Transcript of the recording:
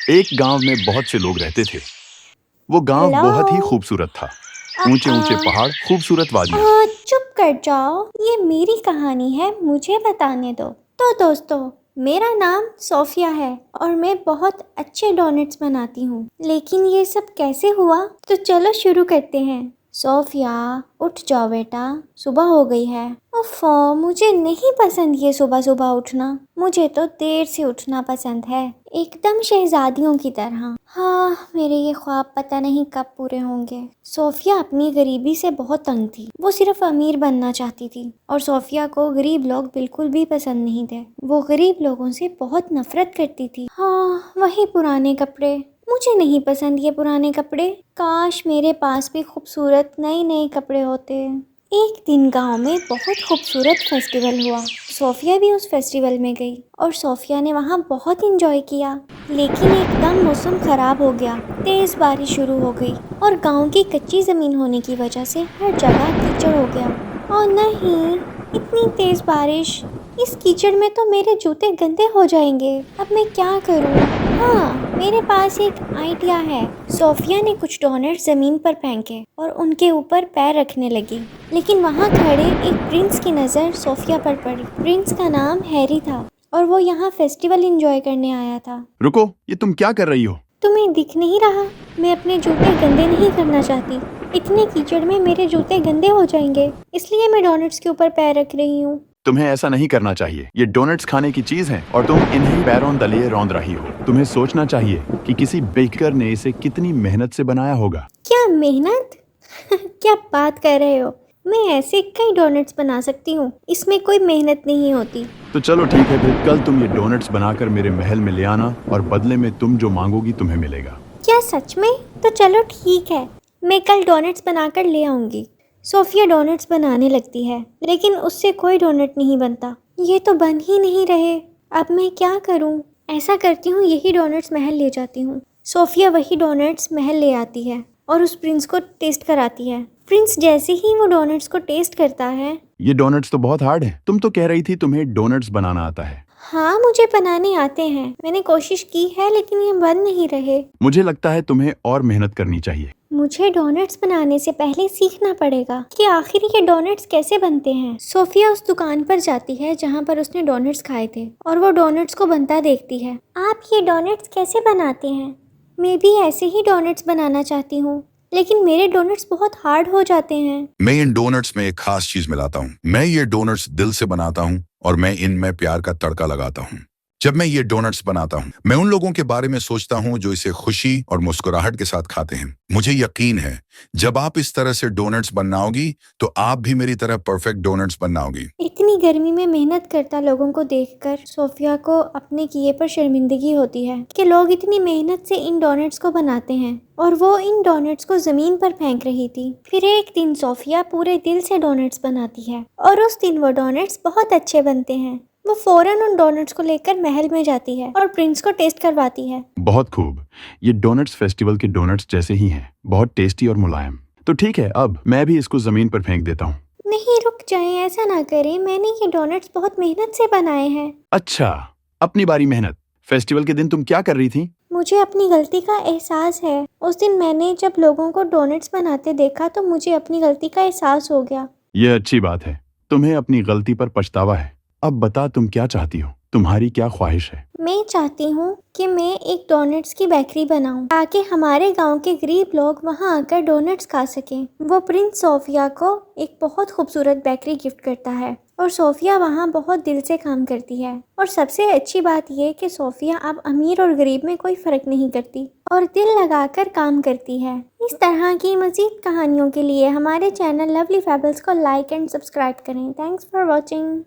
एक गांव में बहुत से लोग रहते थे। वो गांव हेलो। बहुत ही खूबसूरत था। ऊंचे ऊंचे पहाड़, खूबसूरत वादियां। चुप कर जाओ, ये मेरी कहानी है, मुझे बताने दो। तो दोस्तों, मेरा नाम सोफिया है और मैं बहुत अच्छे डोनट्स बनाती हूँ। लेकिन ये सब कैसे हुआ, तो चलो शुरू करते हैं। सोफिया, उठ जाओ बेटा, सुबह हो गई है। ओफो, मुझे नहीं पसंद ये सुबह सुबह उठना। मुझे तो देर से उठना पसंद है, एकदम शहजादियों की तरह। हाँ, मेरे ये ख्वाब पता नहीं कब पूरे होंगे। सोफिया अपनी गरीबी से बहुत तंग थी। वो सिर्फ अमीर बनना चाहती थी और सोफिया को गरीब लोग बिल्कुल भी पसंद नहीं थे। वो गरीब लोगों से बहुत नफरत करती थी। हाँ, वही पुराने कपड़े। मुझे नहीं पसंद ये पुराने कपड़े। काश मेरे पास भी खूबसूरत नए नए कपड़े होते। एक दिन गांव में बहुत खूबसूरत फेस्टिवल हुआ। सोफिया भी उस फेस्टिवल में गई और सोफिया ने वहाँ बहुत इंजॉय किया। लेकिन एकदम मौसम खराब हो गया, तेज बारिश शुरू हो गई और गांव की कच्ची जमीन होने की वजह से हर जगह कीचड़ हो गया। और नहीं, इतनी तेज बारिश, इस कीचड़ में तो मेरे जूते गंदे हो जाएंगे। अब मैं क्या करूं? हाँ, मेरे पास एक आइडिया है। सोफिया ने कुछ डोनट जमीन पर फेंके और उनके ऊपर पैर रखने लगी। लेकिन वहाँ खड़े एक प्रिंस की नज़र सोफिया पर पड़ी। प्रिंस का नाम हैरी था और वो यहाँ फेस्टिवल एंजॉय करने आया था। रुको, ये तुम क्या कर रही हो? तुम्हें दिख नहीं रहा? मैं अपने जूते गंदे नहीं करना चाहती। इतने कीचड़ में मेरे जूते गंदे हो जाएंगे, इसलिए मैं डोनट्स के ऊपर पैर रख रही हूँ। तुम्हें ऐसा नहीं करना चाहिए। ये डोनट्स खाने की चीज है और तुम इन्हीं पैरों तले रौंद रही हो। तुम्हें सोचना चाहिए कि किसी बेकर ने इसे कितनी मेहनत से बनाया होगा। क्या मेहनत? क्या बात कर रहे हो? मैं ऐसे कई डोनट्स बना सकती हूँ, इसमें कोई मेहनत नहीं होती। तो चलो ठीक है, फिर कल तुम ये डोनट्स बनाकर मेरे महल में ले आना और बदले में तुम जो मांगोगी तुम्हें मिलेगा। क्या सच में? तो चलो ठीक है, मैं कल डोनट्स बनाकर ले आऊंगी। सोफिया डोनट्स बनाने लगती है, लेकिन उससे कोई डोनट नहीं बनता। ये तो बन ही नहीं रहे। अब मैं क्या करूं? ऐसा करती हूँ, यही डोनट्स महल ले जाती हूँ। सोफिया वही डोनट्स महल ले आती है और उस प्रिंस को टेस्ट कराती है। प्रिंस जैसे ही वो डोनट्स को टेस्ट करता है। ये डोनट्स तो बहुत हार्ड है। तुम तो कह रही थी तुम्हें डोनट्स बनाना आता है। हाँ, मुझे बनाने आते हैं, मैंने कोशिश की है, लेकिन ये बन नहीं रहे। मुझे लगता है तुम्हें और मेहनत करनी चाहिए। मुझे डोनट्स बनाने से पहले सीखना पड़ेगा कि आखिर ये डोनट्स कैसे बनते हैं। सोफिया उस दुकान पर जाती है जहाँ पर उसने डोनट्स खाए थे और वो डोनट्स को बनता देखती है। आप ये डोनट्स कैसे बनाते हैं? मैं भी ऐसे ही डोनट्स बनाना चाहती हूँ, लेकिन मेरे डोनट्स बहुत हार्ड हो जाते हैं। मैं इन डोनट्स में एक खास चीज मिलाता हूँ। मैं ये डोनट्स दिल से बनाता हूँ और मैं इनमें प्यार का तड़का लगाता हूँ। जब मैं ये डोनट्स बनाता हूँ, मैं उन लोगों के बारे में सोचता हूँ जो इसे खुशी और मुस्कुराहट के साथ खाते हैं। मुझे यकीन है जब आप इस तरह से डोनट्स बनाओगी तो आप भी मेरी तरह परफेक्ट डोनट्स बनाओगी। इतनी गर्मी में मेहनत करता लोगों को देखकर सोफिया को अपने किए पर शर्मिंदगी होती है कि लोग इतनी मेहनत से इन डोनट्स को बनाते हैं और वो इन डोनट्स को जमीन पर फेंक रही थी। फिर एक दिन सोफिया पूरे दिल से डोनट्स बनाती है और उस दिन वो डोनट्स बहुत अच्छे बनते हैं। वो फौरन उन डोनट्स को लेकर महल में जाती है और प्रिंस को टेस्ट करवाती है। बहुत खूब। ये डोनट्स फेस्टिवल के डोनट्स जैसे ही हैं, बहुत टेस्टी और मुलायम। तो ठीक है, अब मैं भी इसको जमीन पर फेंक देता हूँ। नहीं, रुक जाएं, ऐसा ना करें, मैंने ये डोनट्स बहुत मेहनत से बनाए हैं। अच्छा, अपनी बारी मेहनत। फेस्टिवल के दिन तुम क्या कर रही थी? मुझे अपनी गलती का एहसास है। उस दिन मैंने जब लोगों को डोनट्स बनाते देखा तो मुझे अपनी गलती का एहसास हो गया। यह अच्छी बात है। तुम्हें अपनी गलती पर पछतावा है। अब बता, तुम क्या चाहती हो? तुम्हारी क्या ख्वाहिश है? मैं चाहती हूँ कि मैं एक डोनट्स की बेकरी बनाऊं ताकि हमारे गांव के गरीब लोग वहां आकर डोनट्स खा सकें। वो प्रिंस सोफिया को एक बहुत खूबसूरत बेकरी गिफ्ट करता है और सोफिया वहां बहुत दिल से काम करती है। और सबसे अच्छी बात यह कि सोफिया अब अमीर और गरीब में कोई फर्क नहीं करती और दिल लगाकर काम करती है। इस तरह की मज़ीद कहानियों के लिए हमारे चैनल लवली फेबल्स को लाइक एंड सब्सक्राइब करें। Thanks for watching.